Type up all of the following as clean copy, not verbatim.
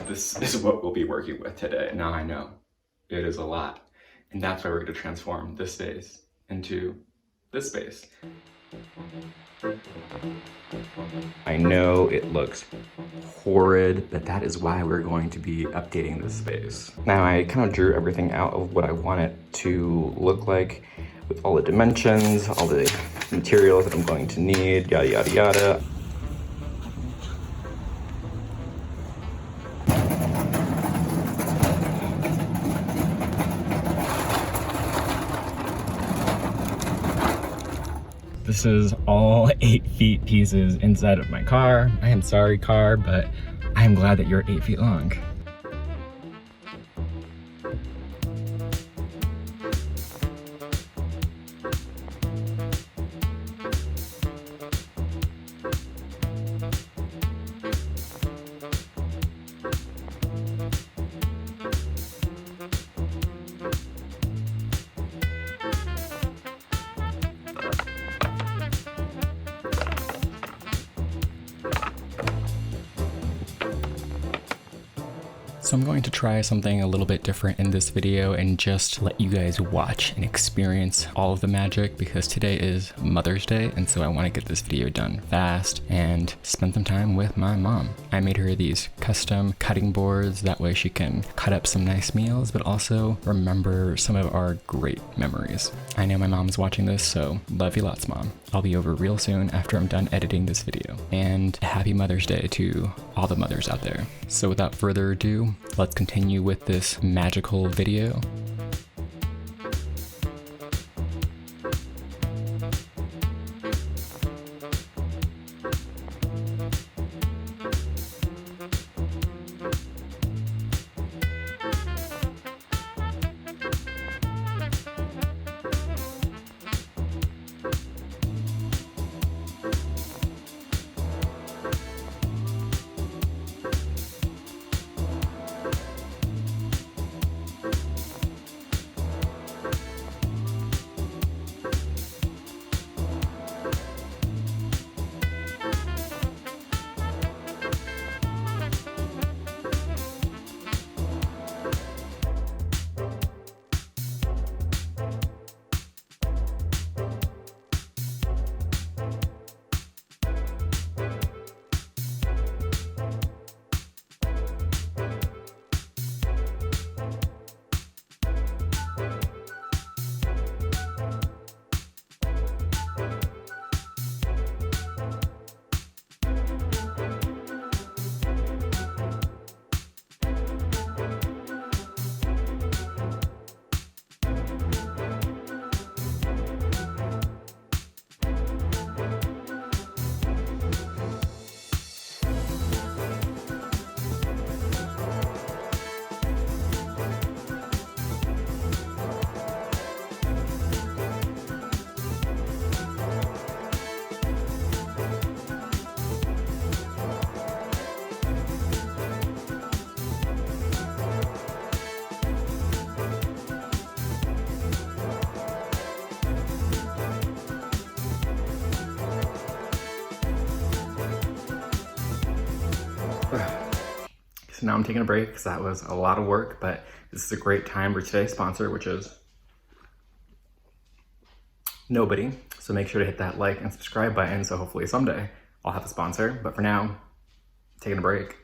this is what we'll be working with today. Now I know it is a lot, and that's why we're going to transform this space into this space. I know it looks horrid, but that is why we're going to be updating this space. Now I kind of drew everything out of what I want it to look like, with all the dimensions, all the materials that I'm going to need, yada yada yada. This is all 8 feet pieces inside of my car. I am sorry, car, but I am glad that you're 8 feet long. So I'm going to try something a little bit different in this video and just let you guys watch and experience all of the magic, because today is Mother's Day, and so I want to get this video done fast and spend some time with my mom. I made her these custom cutting boards, that way she can cut up some nice meals, but also remember some of our great memories. I know my mom's watching this, so love you lots, Mom. I'll be over real soon after I'm done editing this video. And happy Mother's Day to all the mothers out there. So without further ado, let's continue with this magical video. So now I'm taking a break because that was a lot of work, but this is a great time for today's sponsor, which is nobody. So make sure to hit that like and subscribe button, so hopefully someday I'll have a sponsor. But for now, taking a break.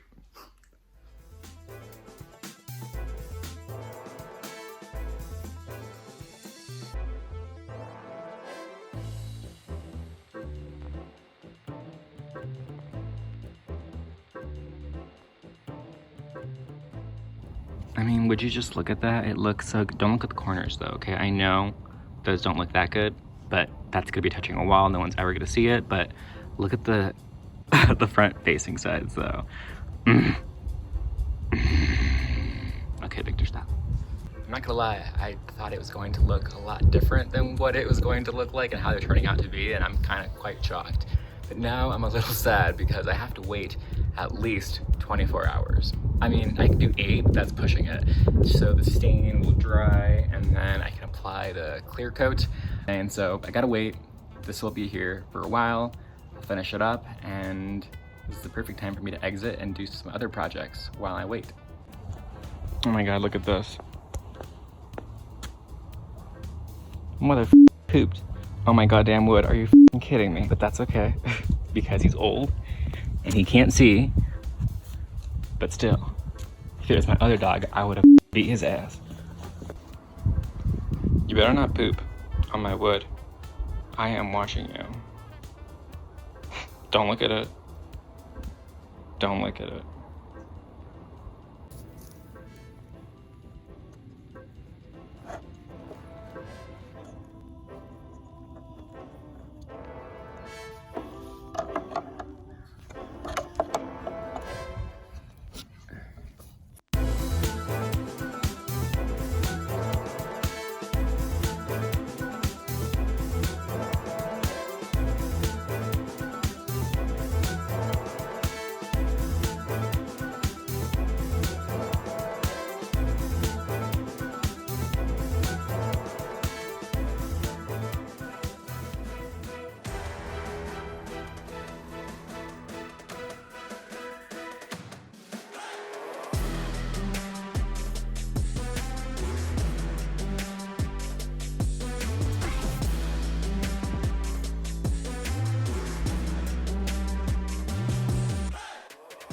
I mean, would you just look at that? It looks so good. Don't look at the corners though, okay? I know those don't look that good, but that's gonna be touching a wall. No one's ever gonna see it, but look at the the front facing sides though. Okay, Victor, stop. I'm not gonna lie, I thought it was going to look a lot different than what it was going to look like and how they're turning out to be, and I'm kind of quite shocked. But now I'm a little sad because I have to wait at least 24 hours. I mean, I can do 8, but that's pushing it. So the stain will dry and then I can apply the clear coat. And so I gotta wait. This will be here for a while. I'll finish it up and This is the perfect time for me to exit and do some other projects while I wait. Oh my god, look at this. Mother pooped on my goddamn wood. Are you kidding me? But that's okay because he's old and he can't see. But still, if it was my other dog, I would have beat his ass. You better not poop on my wood. I am watching you. Don't look at it. Don't look at it.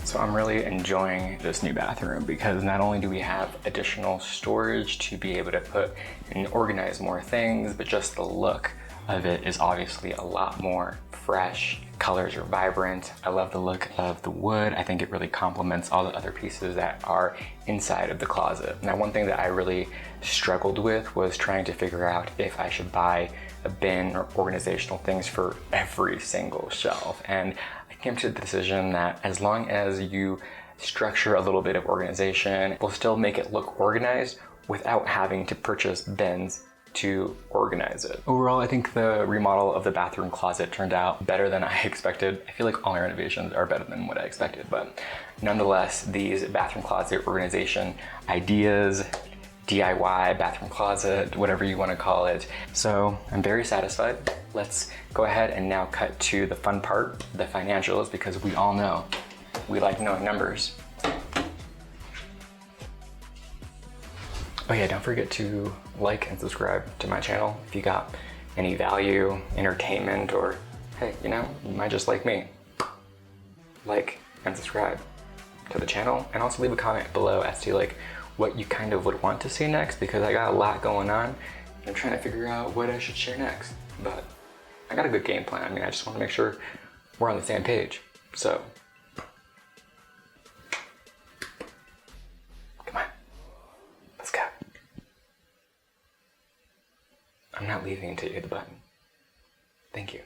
So I'm really enjoying this new bathroom because not only do we have additional storage to be able to put and organize more things, but just the look of it is obviously a lot more fresh. Colors are vibrant. I love the look of the wood. I think it really complements all the other pieces that are inside of the closet. Now, one thing that I really struggled with was trying to figure out if I should buy a bin or organizational things for every single shelf. And I came to the decision that as long as you structure a little bit of organization, will still make it look organized without having to purchase bins to organize it. Overall, I think the remodel of the bathroom closet turned out better than I expected. I feel like all my renovations are better than what I expected, but nonetheless, these bathroom closet organization ideas, DIY bathroom closet, whatever you want to call it. So I'm very satisfied. Let's go ahead and now cut to the fun part, the financials, because we all know we like knowing numbers. Oh yeah, don't forget to like and subscribe to my channel if you got any value, entertainment, or hey, you know, you might just like me. Like and subscribe to the channel, and also leave a comment below as to like what you kind of would want to see next, because I got a lot going on and I'm trying to figure out what I should share next. But I got a good game plan. I mean, I just want to make sure we're on the same page. So come on, let's go. I'm not leaving until you hit the button. Thank you.